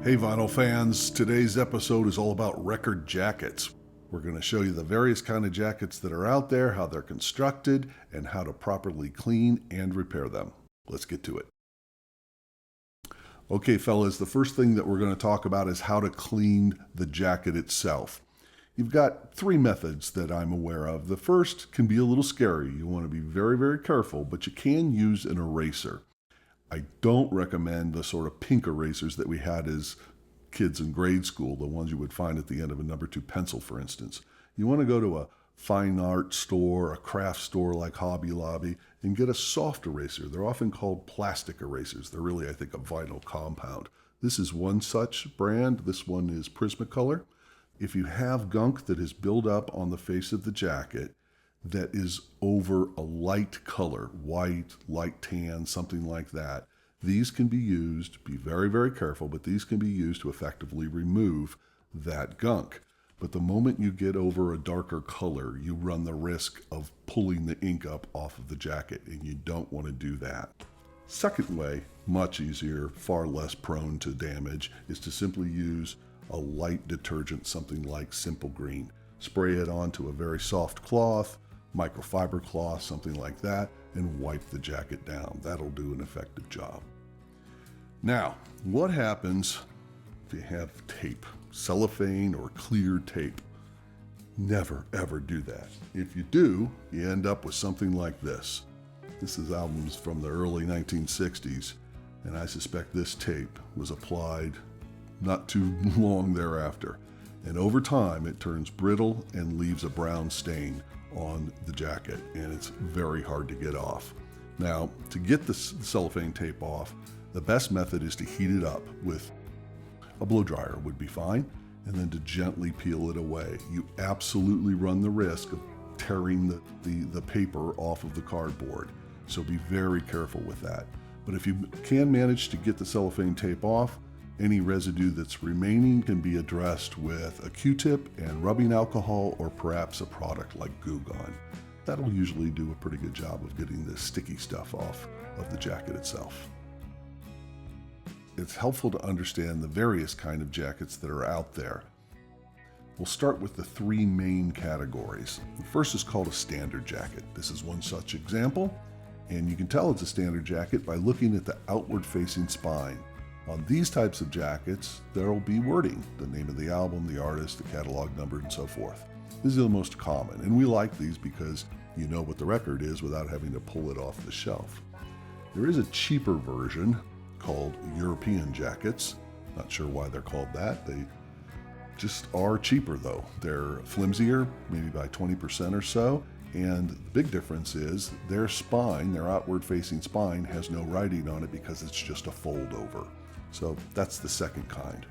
Hey vinyl fans, today's episode is all about record jackets. We're going to show you the various kind of jackets that are out there, how they're constructed, and how to properly clean and repair them. Let's get to it. Okay fellas, the first thing that we're going to talk about is how to clean the jacket itself. You've got three methods that I'm aware of. The first can be a little scary. You want to be very, very careful, but you can use an eraser. I don't recommend the sort of pink erasers that we had as kids in grade school, the ones you would find at the end of a number 2 pencil, for instance. You want to go to a fine art store, a craft store like Hobby Lobby, and get a soft eraser. They're often called plastic erasers. They're really, I think, a vinyl compound. This is one such brand. This one is Prismacolor. If you have gunk that is built up on the face of the jacket that is over a light color, white, light tan, something like that, these can be used, be very, very careful, but these can be used to effectively remove that gunk. But the moment you get over a darker color, you run the risk of pulling the ink up off of the jacket, and you don't want to do that. Second way, much easier, far less prone to damage, is to simply use a light detergent, something like Simple Green. Spray it onto a very soft cloth, microfiber cloth, something like that, and wipe the jacket down. That'll do an effective job. Now, what happens if you have tape, cellophane or clear tape? Never, ever do that. If you do, you end up with something like this. This is albums from the early 1960s, and I suspect this tape was applied not too long thereafter. And over time, it turns brittle and leaves a brown stain on the jacket, and it's very hard to get off. Now, to get the cellophane tape off, the best method is to heat it up with a blow dryer would be fine, and then to gently peel it away. You absolutely run the risk of tearing the paper off of the cardboard, so be very careful with that. But if you can manage to get the cellophane tape off, any residue that's remaining can be addressed with a Q-tip and rubbing alcohol, or perhaps a product like Goo Gone. That'll usually do a pretty good job of getting the sticky stuff off of the jacket itself. It's helpful to understand the various kind of jackets that are out there. We'll start with the three main categories. The first is called a standard jacket. This is one such example, and you can tell it's a standard jacket by looking at the outward facing spine. On these types of jackets, there will be wording, the name of the album, the artist, the catalog number, and so forth. These are the most common, and we like these because you know what the record is without having to pull it off the shelf. There is a cheaper version called European jackets. Not sure why they're called that. They just are cheaper though. They're flimsier, maybe by 20% or so, and the big difference is their spine, their outward facing spine, has no writing on it because it's just a fold over. So that's the second kind.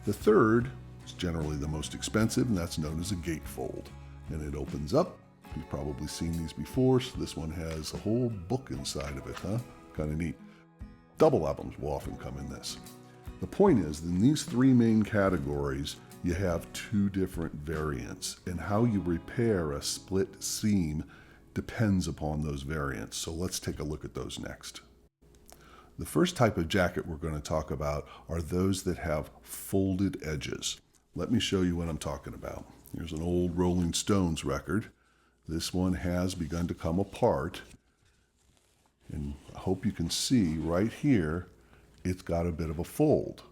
The third is generally the most expensive, and that's known as a gatefold. And it opens up. You've probably seen these before. So this one has a whole book inside of it, huh? Kind of neat. Double albums will often come in this. The point is, in these three main categories, you have two different variants, and how you repair a split seam depends upon those variants. So let's take a look at those next. The first type of jacket we're going to talk about are those that have folded edges. Let me show you what I'm talking about. Here's an old Rolling Stones record. This one has begun to come apart, and I hope you can see right here, it's got a bit of a fold,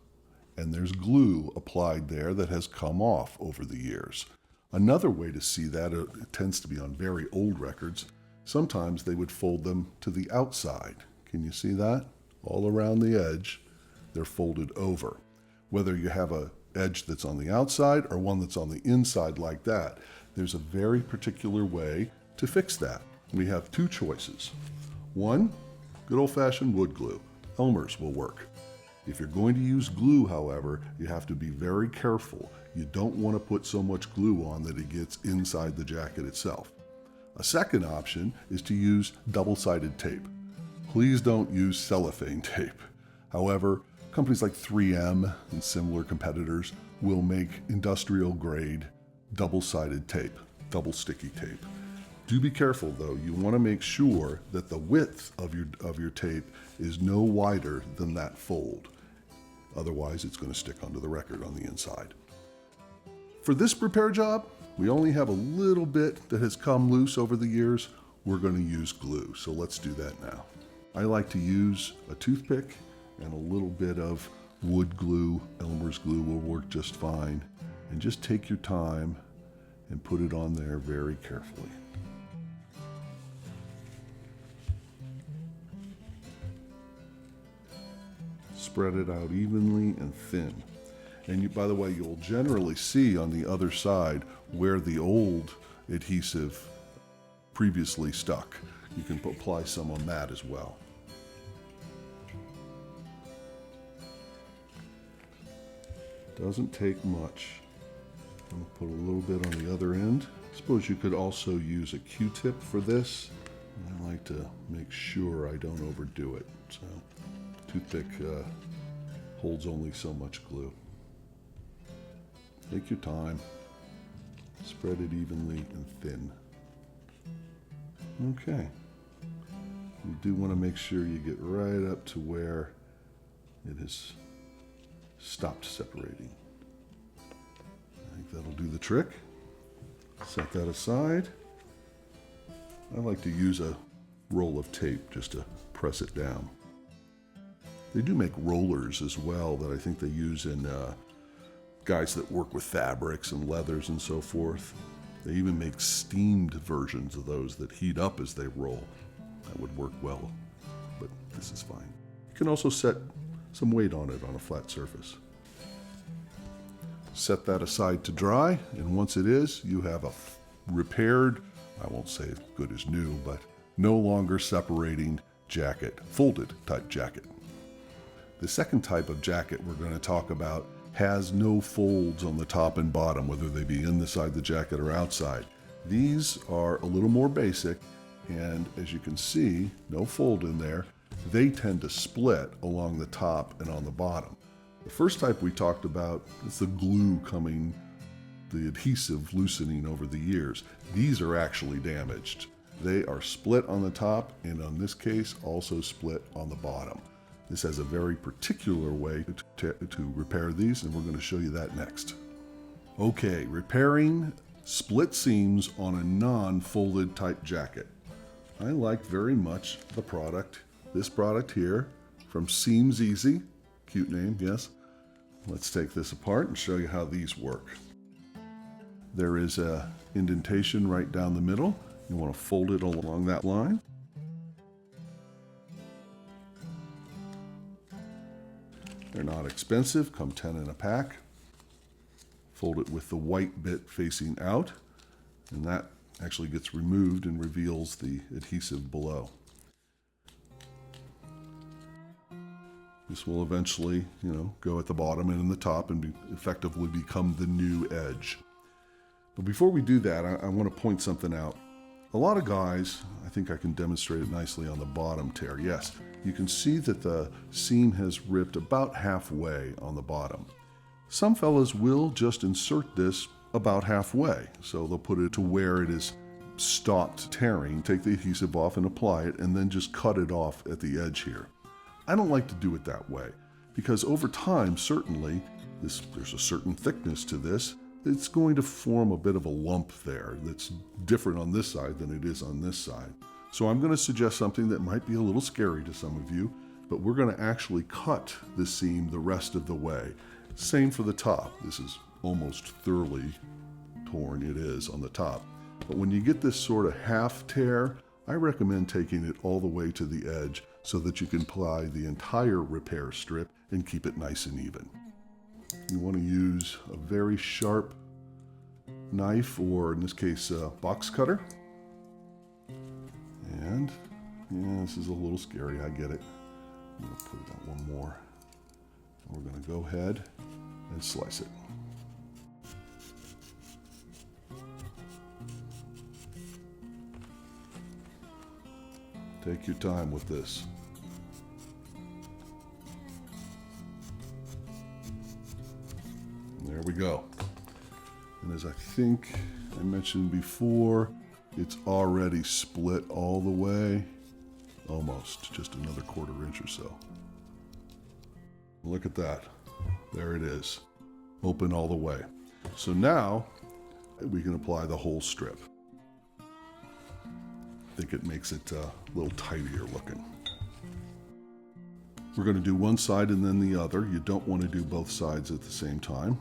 and there's glue applied there that has come off over the years. Another way to see that, it tends to be on very old records, sometimes they would fold them to the outside. Can you see that? All around the edge, they're folded over. Whether you have an edge that's on the outside or one that's on the inside like that, there's a very particular way to fix that. We have two choices. One, good old-fashioned wood glue. Elmer's will work. If you're going to use glue, however, you have to be very careful. You don't want to put so much glue on that it gets inside the jacket itself. A second option is to use double-sided tape. Please don't use cellophane tape. However, companies like 3M and similar competitors will make industrial-grade double-sided tape, double sticky tape. Do be careful though. You want to make sure that the width of your tape is no wider than that fold. Otherwise, it's going to stick onto the record on the inside. For this repair job, we only have a little bit that has come loose over the years. We're going to use glue, so let's do that now. I like to use a toothpick and a little bit of wood glue. Elmer's glue will work just fine. And just take your time and put it on there very carefully. Spread it out evenly and thin. And by the way, you'll generally see on the other side where the old adhesive previously stuck. You can apply some on that as well. Doesn't take much. I'm going to put a little bit on the other end. I suppose you could also use a Q-tip for this. I like to make sure I don't overdo it. So, toothpick holds only so much glue. Take your time. Spread it evenly and thin. Okay. You do want to make sure you get right up to where it has stopped separating. I think that'll do the trick. Set that aside. I like to use a roll of tape just to press it down. They do make rollers as well that I think they use in guys that work with fabrics and leathers and so forth. They even make steamed versions of those that heat up as they roll. That would work well, but this is fine. You can also set some weight on it on a flat surface. Set that aside to dry, and once it is, you have a repaired, I won't say as good as new, but no longer separating jacket, folded type jacket. The second type of jacket we're going to talk about has no folds on the top and bottom, whether they be inside the jacket or outside. These are a little more basic, and as you can see, no fold in there. They tend to split along the top and on the bottom. The first type we talked about is the glue coming, the adhesive loosening over the years. These are actually damaged. They are split on the top, and in this case, also split on the bottom. This has a very particular way to repair these, and we're going to show you that next. Okay, repairing split seams on a non-folded type jacket. I like very much the product, this product here from Seams Easy. Cute name, yes. Let's take this apart and show you how these work. There is a indentation right down the middle. You want to fold it along that line. They're not expensive, come 10 in a pack. Fold it with the white bit facing out, and that actually gets removed and reveals the adhesive below. This will eventually, go at the bottom and in the top and effectively become the new edge. But before we do that, I want to point something out. A lot of guys, I think I can demonstrate it nicely on the bottom tear. Yes, you can see that the seam has ripped about halfway on the bottom. Some fellas will just insert this about halfway. So they'll put it to where it is stopped tearing, take the adhesive off and apply it, and then just cut it off at the edge here. I don't like to do it that way because over time, certainly, there's a certain thickness to this. It's going to form a bit of a lump there that's different on this side than it is on this side. So I'm going to suggest something that might be a little scary to some of you, but we're going to actually cut the seam the rest of the way. Same for the top. This is almost thoroughly torn, it is on the top. But when you get this sort of half tear, I recommend taking it all the way to the edge so that you can apply the entire repair strip and keep it nice and even. You want to use a very sharp knife, or in this case, a box cutter. And yeah, this is a little scary, I get it. I'm going to put it on one more. We're going to go ahead and slice it. Take your time with this. There we go. And as I think I mentioned before, it's already split all the way, almost, just another 1/4 inch or so. Look at that. There it is, open all the way. So now we can apply the whole strip. I think it makes it a little tidier looking. We're going to do one side and then the other. You don't want to do both sides at the same time.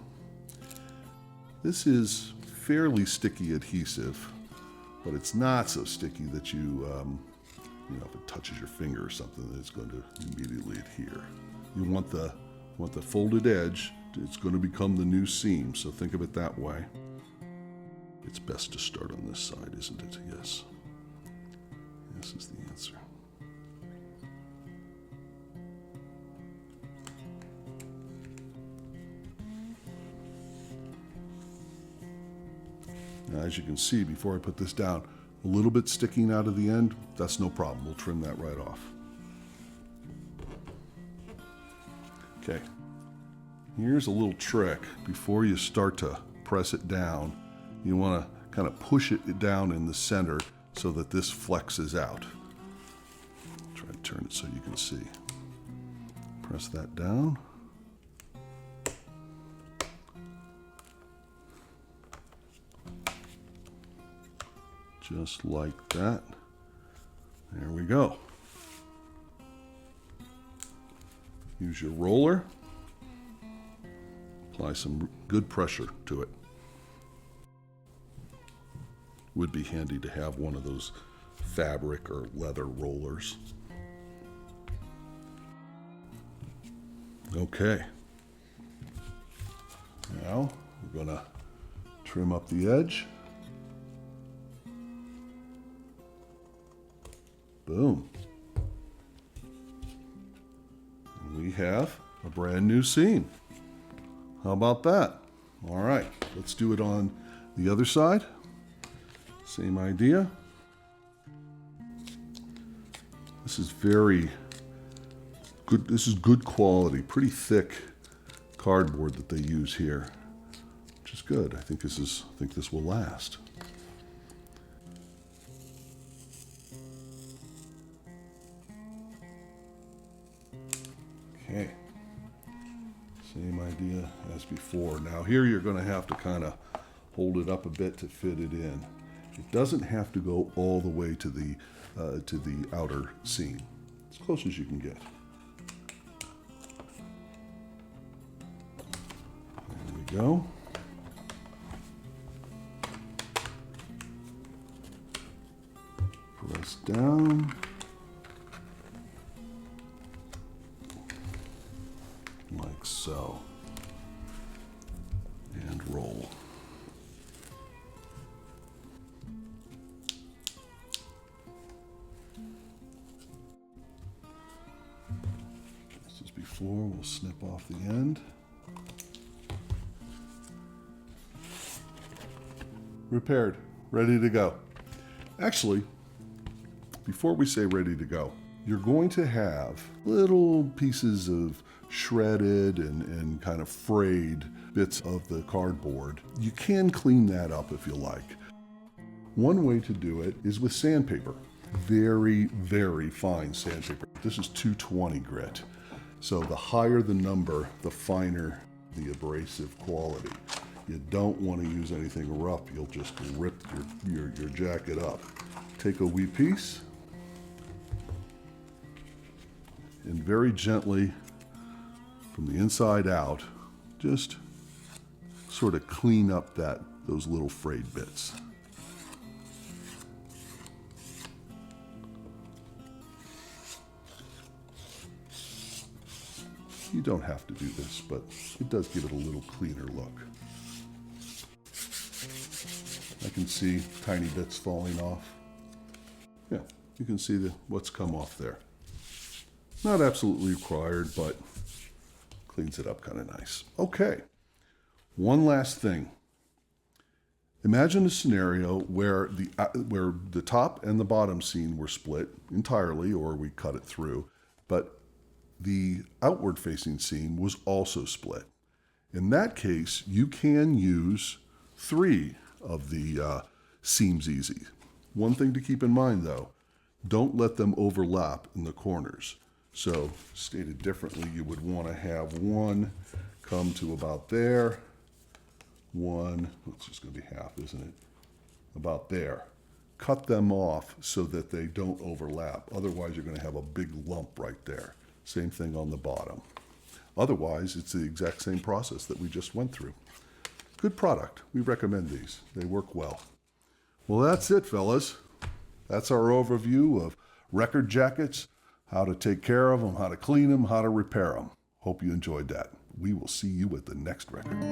This is fairly sticky adhesive, but it's not so sticky that you know, if it touches your finger or something, it's going to immediately adhere. You want the folded edge. It's going to become the new seam, so think of it that way. It's best to start on this side, isn't it? Yes. This is the answer. Now, as you can see, before I put this down, a little bit sticking out of the end, that's no problem. We'll trim that right off. Okay, here's a little trick. Before you start to press it down, you want to kind of push it down in the center so that this flexes out. Try to turn it so you can see. Press that down. Just like that. There we go. Use your roller. Apply some good pressure to it. Would be handy to have one of those fabric or leather rollers. Okay. Now we're going to trim up the edge. Boom. And we have a brand new seam. How about that? All right, let's do it on the other side. Same idea. This is very good. This is good quality, pretty thick cardboard that they use here, which is good. I think this will last. Okay, same idea as before. Now here you're going to have to kind of hold it up a bit to fit it in. It doesn't have to go all the way to the outer seam. As close as you can get. There we go. Press down. Like so. And roll. Just as before, we'll snip off the end. Repaired, ready to go. Actually, before we say ready to go, you're going to have little pieces of shredded and kind of frayed bits of the cardboard. You can clean that up if you like. One way to do it is with sandpaper. Very, very fine sandpaper. This is 220 grit. So the higher the number, the finer the abrasive quality. You don't want to use anything rough. You'll just rip your jacket up. Take a wee piece and very gently from the inside out, just sort of clean up those little frayed bits. You don't have to do this, but it does give it a little cleaner look. I can see tiny bits falling off. Yeah, you can see what's come off there. Not absolutely required, but cleans it up kind of nice. Okay, one last thing. Imagine a scenario where the top and the bottom seam were split entirely, or we cut it through, but the outward facing seam was also split. In that case, you can use 3 of the seams easy. One thing to keep in mind though, don't let them overlap in the corners. So stated differently, you would want to have one come to about there, one, it's just going to be half, isn't it? About there. Cut them off so that they don't overlap. Otherwise, you're going to have a big lump right there. Same thing on the bottom. Otherwise, it's the exact same process that we just went through. Good product. We recommend these. They work well. Well, that's it, fellas. That's our overview of record jackets, how to take care of them, how to clean them, how to repair them. Hope you enjoyed that. We will see you at the next record.